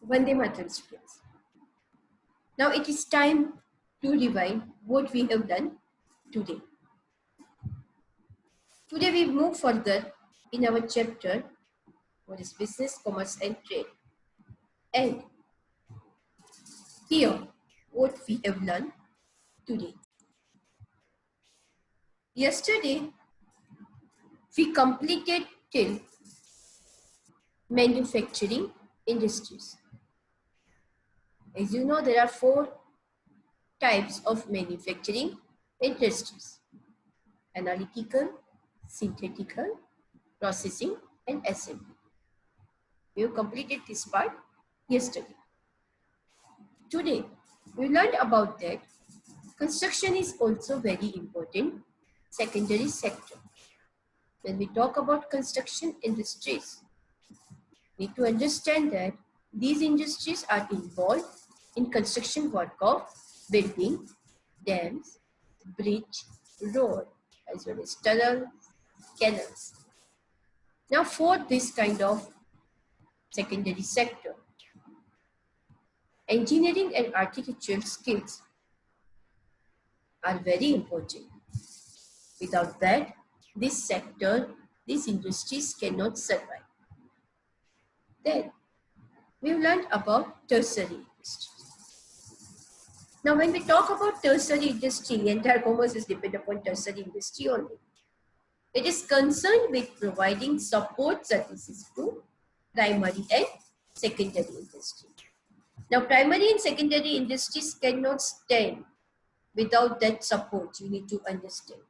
Vande Mataram students. Now it is time to revise what we have done today. Today we move further in our chapter, what is business, commerce and trade. And here, what we have learned today. Yesterday, we completed till manufacturing industries. As you know, there are 4 types of manufacturing industries: analytical, synthetical, processing, and assembly. We have completed this part yesterday. Today, we learned about that construction is also very important secondary sector. When we talk about construction industries, we need to understand that these industries are involved in construction work of building, dams, bridge, road, as well as tunnel, canals. Now, for this kind of secondary sector, engineering and architectural skills are very important. Without that, this sector, these industries cannot survive. Then, we've learned about tertiary industries. Now, when we talk about tertiary industry, entire commerce is dependent upon tertiary industry only. It is concerned with providing support services to primary and secondary industry. Now, primary and secondary industries cannot stand without that support. You need to understand.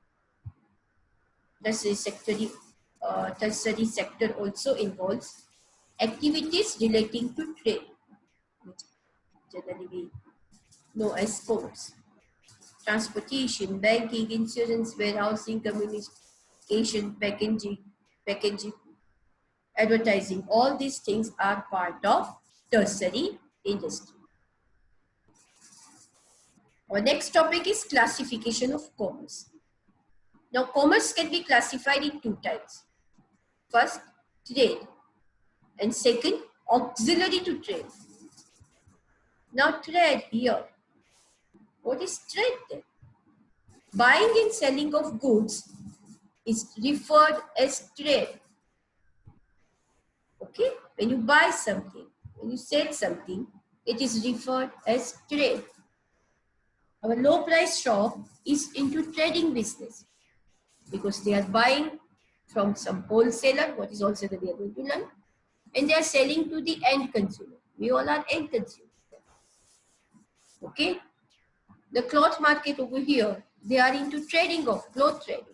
Tertiary sector also involves activities relating to trade, which generally we know as commerce, transportation, banking, insurance, warehousing, communication, packaging, advertising. All these things are part of tertiary industry. Our next topic is classification of commerce. Now, commerce can be classified in 2 types. First, trade, and second, auxiliary to trade. Now, trade here. What is trade then? Buying and selling of goods is referred as trade. Okay? When you buy something, when you sell something, it is referred as trade. Our low price shop is into trading business because they are buying from some wholesaler, what is also that we are going to learn, and they are selling to the end consumer. We all are end consumers. Okay? The cloth market over here, they are into trading of cloth trading.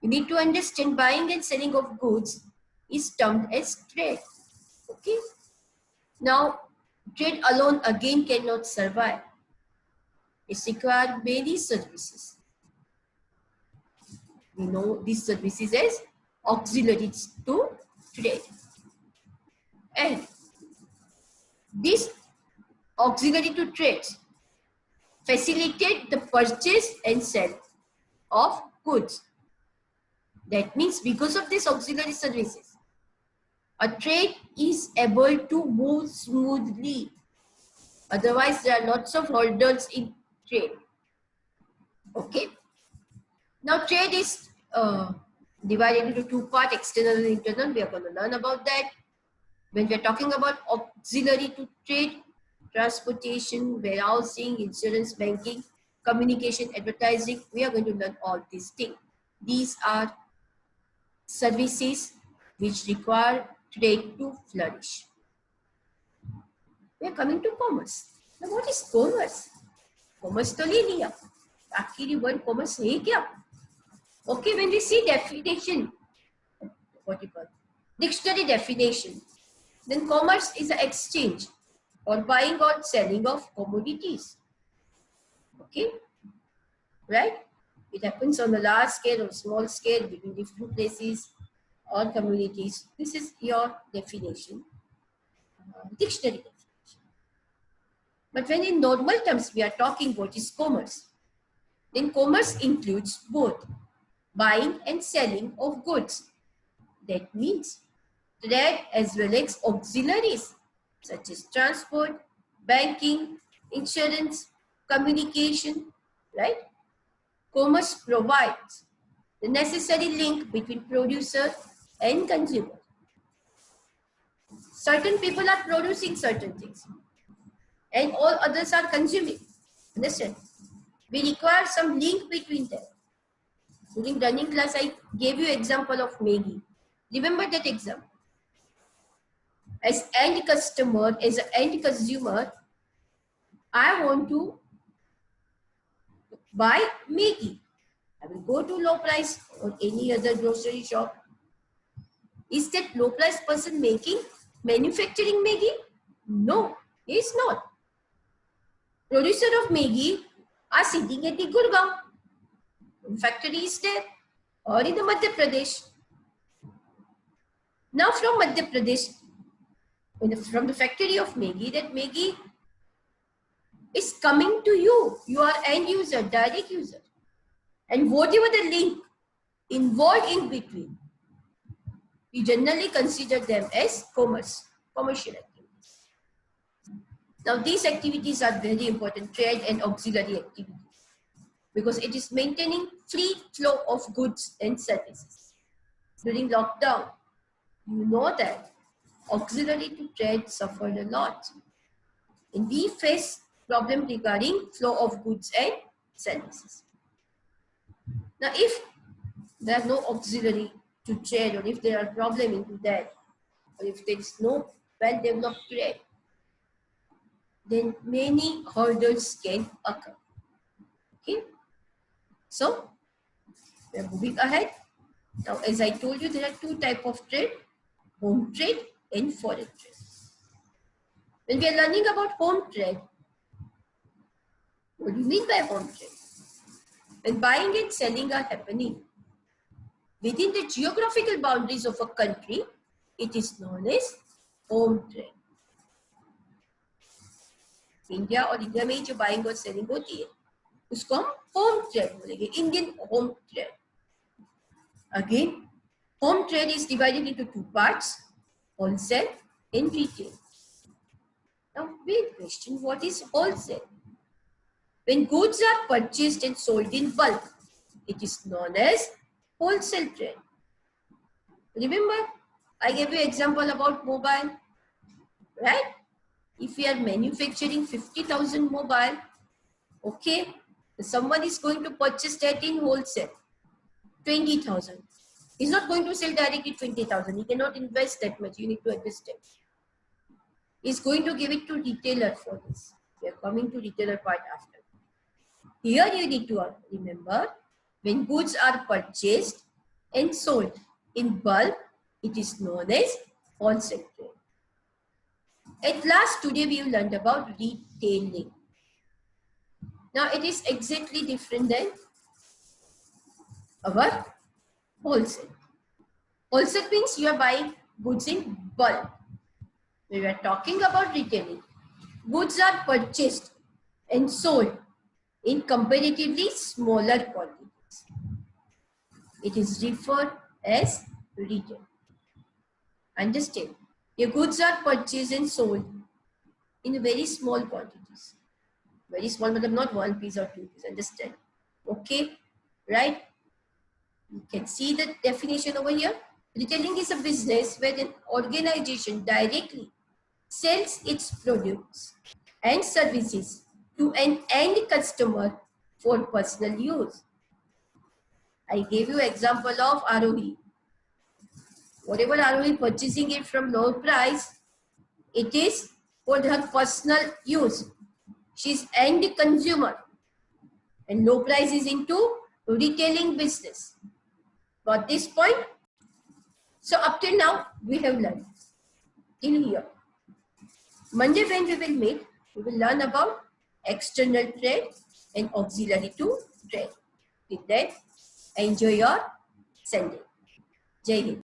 You need to understand buying and selling of goods is termed as trade. Okay? Now, trade alone again cannot survive. It requires many services. We know these services as auxiliaries to trade. And this auxiliary to trade facilitate the purchase and sale of goods. That means because of these auxiliary services, a trade is able to move smoothly. Otherwise, there are lots of hurdles in trade. Okay. Now, trade is divided into 2 parts, external and internal. We are going to learn about that. When we are talking about auxiliary to trade, transportation, warehousing, insurance, banking, communication, advertising, we are going to learn all these things. These are services which require trade to flourish. We are coming to commerce. Now, what is commerce? Commerce to ले लिया. आखिरी word commerce है क्या? Okay, when we see definition, what you call dictionary definition, then commerce is an exchange or buying or selling of commodities. Okay, right? It happens on a large scale or small scale between different places or communities. This is your definition, dictionary definition. But when in normal terms we are talking what is commerce, then commerce includes both buying and selling of goods. That means trade as well as auxiliaries such as transport, banking, insurance, communication, right? Commerce provides the necessary link between producer and consumer. Certain people are producing certain things and all others are consuming. Understand? We require some link between them. During running class, I gave you example of Maggi. Remember that example. As end customer, as an end consumer, I want to buy Maggi. I will go to low price or any other grocery shop. Is that low price person manufacturing Maggi? No, he is not. Producer of Maggi are sitting at the Gurgaon. Factory is there or in the Madhya Pradesh. Now from Madhya Pradesh, from the factory of Maggi, that Maggi is coming to you. You are end user, direct user. And whatever the link involved in between, we generally consider them as commercial activities. Now these activities are very important, trade and auxiliary activities, because it is maintaining free flow of goods and services. During lockdown, you know that auxiliary to trade suffered a lot. And we face problem regarding flow of goods and services. Now, if there are no auxiliary to trade, or if there are problems into that, or if there is no well-developed trade, then many hurdles can occur. Okay? So, we are moving ahead. Now, as I told you, there are two types of trade, home trade and foreign trade. When we are learning about home trade, what do you mean by home trade? When buying and selling are happening within the geographical boundaries of a country, it is known as home trade. India और India में जो buying और selling होती है उसको हम home trade बोलेंगे, Indian home trade. Again, home trade is divided into two parts, wholesale and retail. Now, big question, what is wholesale? When goods are purchased and sold in bulk, it is known as wholesale trade. Remember, I gave you example about mobile, right? If we are manufacturing 50,000 mobile, okay, someone is going to purchase that in wholesale, 20,000. He's not going to sell directly 20,000. He cannot invest that much. You need to understand. He's going to give it to retailer for this. We are coming to retailer part after. Here you need to remember, when goods are purchased and sold in bulk, it is known as wholesale trade. At last, today we have learned about retailing. Now it is exactly different than our wholesale. Wholesale means you are buying goods in bulk. We were talking about retailing. Goods are purchased and sold in comparatively smaller quantities. It is referred as retail. Understand? Your goods are purchased and sold in very small quantities. Very small, but not one piece or two pieces. Understand? Okay? Right? You can see the definition over here. Retailing is a business where an organization directly sells its products and services to an end customer for personal use. I gave you example of Arohi. Whatever Arohi purchasing it from low price, it is for her personal use. She's end consumer. And low price is into retailing business. Got this point? So up till now, we have learned till here. Monday when we will meet, we will learn about external trade and auxiliary to trade. With that, enjoy your Sunday. Jai Hind.